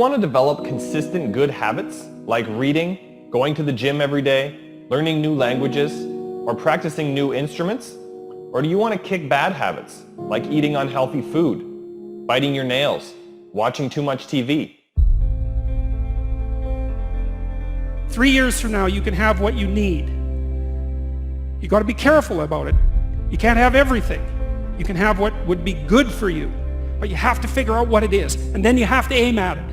want to develop consistent good habits, like reading, going to the gym every day, learning new languages, or practicing new instruments? Or do you want to kick bad habits, like eating unhealthy food, biting your nails, watching too much TV? 3 years from now, you can have what you need. You got to be careful about it. You can't have everything. You can have what would be good for you, but you have to figure out what it is, and then you have to aim at it.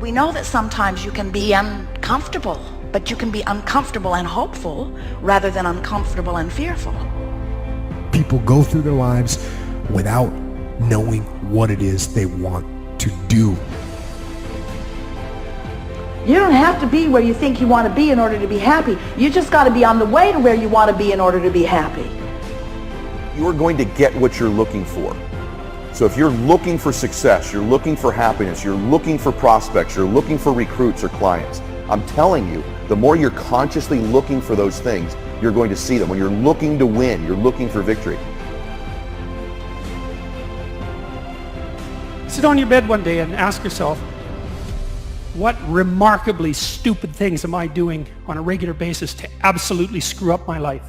We know that sometimes you can be uncomfortable, but you can be uncomfortable and hopeful rather than uncomfortable and fearful. People go through their lives without knowing what it is they want to do. You don't have to be where you think you want to be in order to be happy. You just got to be on the way to where you want to be in order to be happy. You are going to get what you're looking for. So if you're looking for success, you're looking for happiness, you're looking for prospects, you're looking for recruits or clients, I'm telling you, the more you're consciously looking for those things, you're going to see them. When you're looking to win, you're looking for victory. Sit on your bed one day and ask yourself, what remarkably stupid things am I doing on a regular basis to absolutely screw up my life?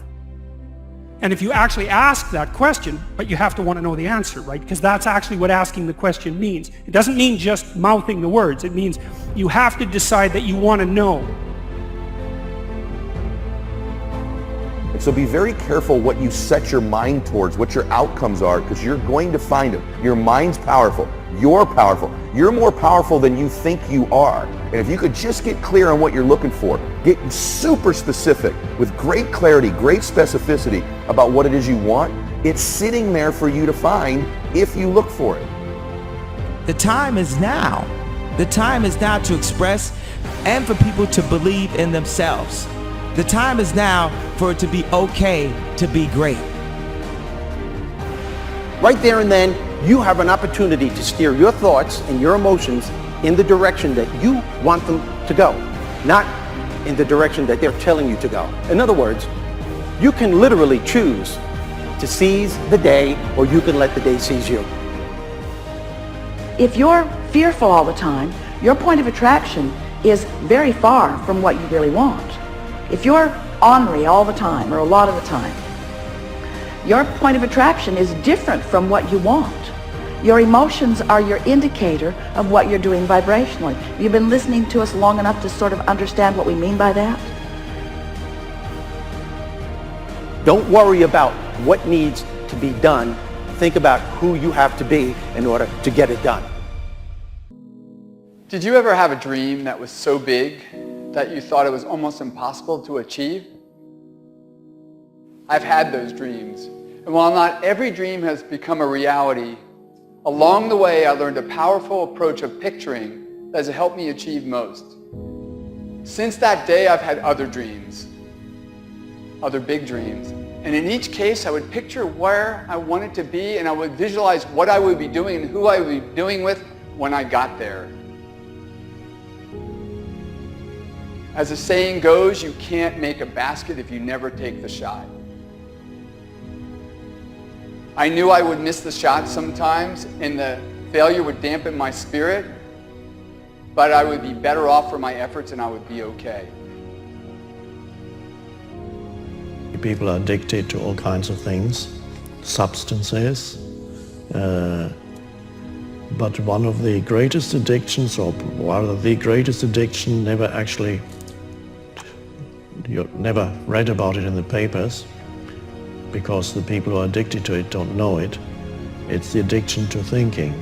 And if you actually ask that question, but you have to want to know the answer, right? Because that's actually what asking the question means. It doesn't mean just mouthing the words. It means you have to decide that you want to know. And so be very careful what you set your mind towards, what your outcomes are, because you're going to find them. Your mind's powerful. You're powerful. You're more powerful than you think you are. And if you could just get clear on what you're looking for, get super specific with great clarity, great specificity about what it is you want, it's sitting there for you to find if you look for it. The time is now. The time is now to express and for people to believe in themselves. The time is now for it to be okay to be great. Right there and then, you have an opportunity to steer your thoughts and your emotions in the direction that you want them to go, not in the direction that they're telling you to go. In other words, you can literally choose to seize the day, or you can let the day seize you. If you're fearful all the time, your point of attraction is very far from what you really want. If you're ornery all the time, or a lot of the time, your point of attraction is different from what you want. Your emotions are your indicator of what you're doing vibrationally. You've been listening to us long enough to sort of understand what we mean by that? Don't worry about what needs to be done. Think about who you have to be in order to get it done. Did you ever have a dream that was so big that you thought it was almost impossible to achieve? I've had those dreams. And while not every dream has become a reality, along the way I learned a powerful approach of picturing that has helped me achieve most. Since that day I've had other dreams, other big dreams. And in each case I would picture where I wanted to be, and I would visualize what I would be doing and who I would be doing with when I got there. As the saying goes, you can't make a basket if you never take the shot. I knew I would miss the shot sometimes, and the failure would dampen my spirit, but I would be better off for my efforts and I would be okay. People are addicted to all kinds of things, substances, but one of the greatest addictions, or rather the greatest addiction, you never read about it in the papers, because the people who are addicted to it don't know it. It's the addiction to thinking.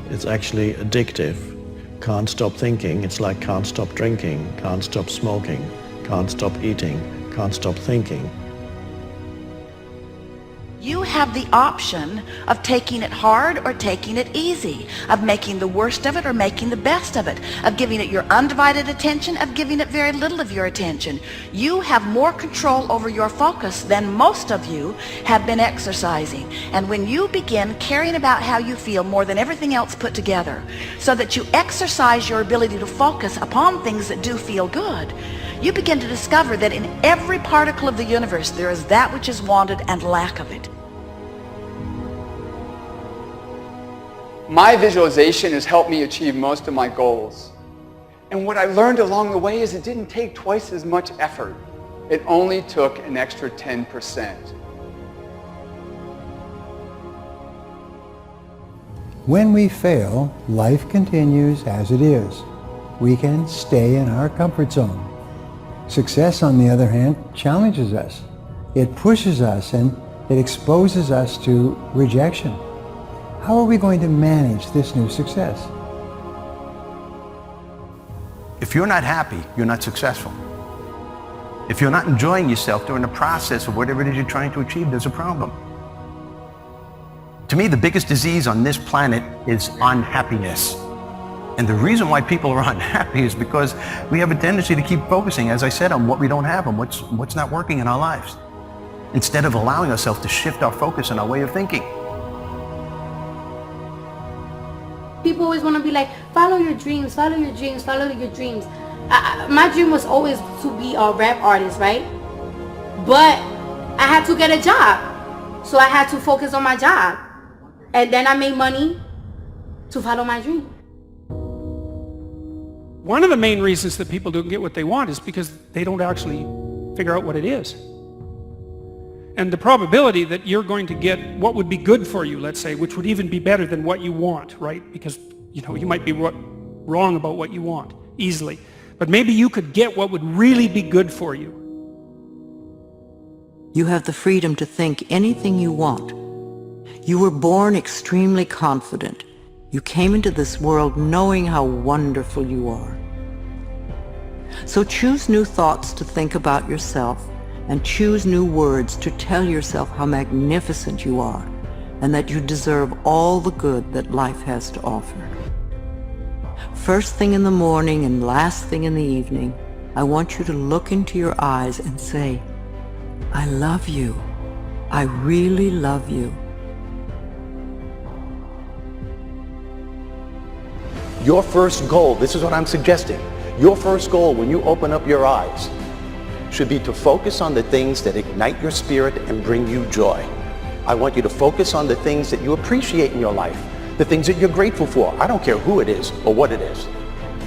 It's actually addictive. Can't stop thinking. It's like can't stop drinking, can't stop smoking, can't stop eating, can't stop thinking. You have the option of taking it hard or taking it easy, of making the worst of it or making the best of it, of giving it your undivided attention, of giving it very little of your attention. You have more control over your focus than most of you have been exercising. And when you begin caring about how you feel more than everything else put together, so that you exercise your ability to focus upon things that do feel good, you begin to discover that in every particle of the universe there is that which is wanted and lack of it. My visualization has helped me achieve most of my goals. And what I learned along the way is it didn't take twice as much effort. It only took an extra 10%. When we fail, life continues as it is. We can stay in our comfort zone. Success, on the other hand, challenges us. It pushes us and it exposes us to rejection. How are we going to manage this new success? If you're not happy, you're not successful. If you're not enjoying yourself during the process of whatever it is you're trying to achieve, there's a problem. To me, the biggest disease on this planet is unhappiness. And the reason why people are unhappy is because we have a tendency to keep focusing, as I said, on what we don't have and what's not working in our lives, instead of allowing ourselves to shift our focus and our way of thinking. People always want to be like, follow your dreams, follow your dreams, follow your dreams. My dream was always to be a rap artist, right? But I had to get a job. So I had to focus on my job. And then I made money to follow my dream. One of the main reasons that people don't get what they want is because they don't actually figure out what it is. And the probability that you're going to get what would be good for you, let's say, which would even be better than what you want, right? Because, you might be wrong about what you want easily. But maybe you could get what would really be good for you. You have the freedom to think anything you want. You were born extremely confident. You came into this world knowing how wonderful you are. So choose new thoughts to think about yourself, and choose new words to tell yourself how magnificent you are, and that you deserve all the good that life has to offer. First thing in the morning and last thing in the evening, I want you to look into your eyes and say, I love you. I really love you. Your first goal, this is what I'm suggesting, your first goal when you open up your eyes should be to focus on the things that ignite your spirit and bring you joy. I want you to focus on the things that you appreciate in your life, the things that you're grateful for. I don't care who it is or what it is.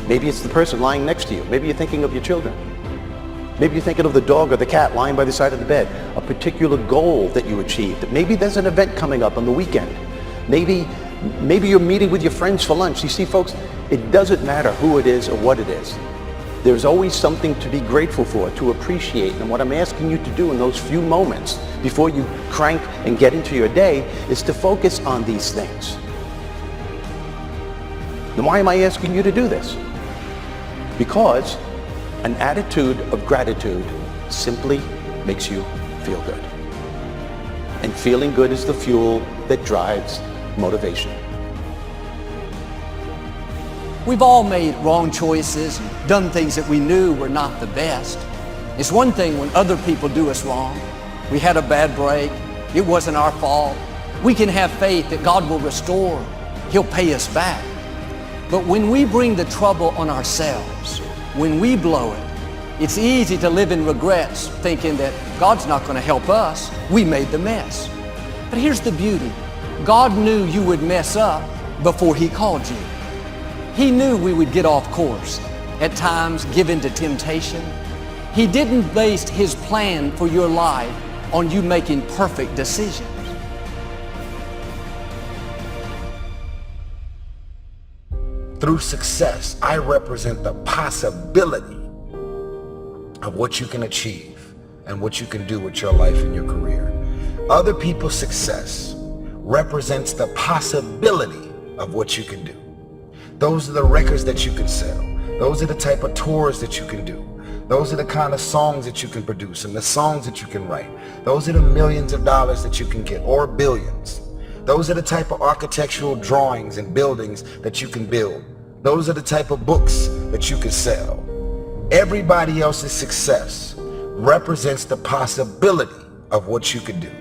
Maybe it's the person lying next to you. Maybe you're thinking of your children. Maybe you're thinking of the dog or the cat lying by the side of the bed, a particular goal that you achieved. Maybe there's an event coming up on the weekend. Maybe you're meeting with your friends for lunch. You see, folks, it doesn't matter who it is or what it is. There's always something to be grateful for, to appreciate. And what I'm asking you to do in those few moments before you crank and get into your day is to focus on these things. Then why am I asking you to do this? Because an attitude of gratitude simply makes you feel good. And feeling good is the fuel that drives motivation. We've all made wrong choices and done things that we knew were not the best. It's one thing when other people do us wrong. We had a bad break. It wasn't our fault. We can have faith that God will restore. He'll pay us back. But when we bring the trouble on ourselves, when we blow it, it's easy to live in regrets, thinking that God's not going to help us. We made the mess. But here's the beauty. God knew you would mess up before He called you. He knew we would get off course, at times give in to temptation. He didn't base His plan for your life on you making perfect decisions. Through success, I represent the possibility of what you can achieve and what you can do with your life and your career. Other people's success represents the possibility of what you can do. Those are the records that you can sell. Those are the type of tours that you can do. Those are the kind of songs that you can produce and the songs that you can write. Those are the millions of dollars that you can get, or billions. Those are the type of architectural drawings and buildings that you can build. Those are the type of books that you can sell. Everybody else's success represents the possibility of what you could do.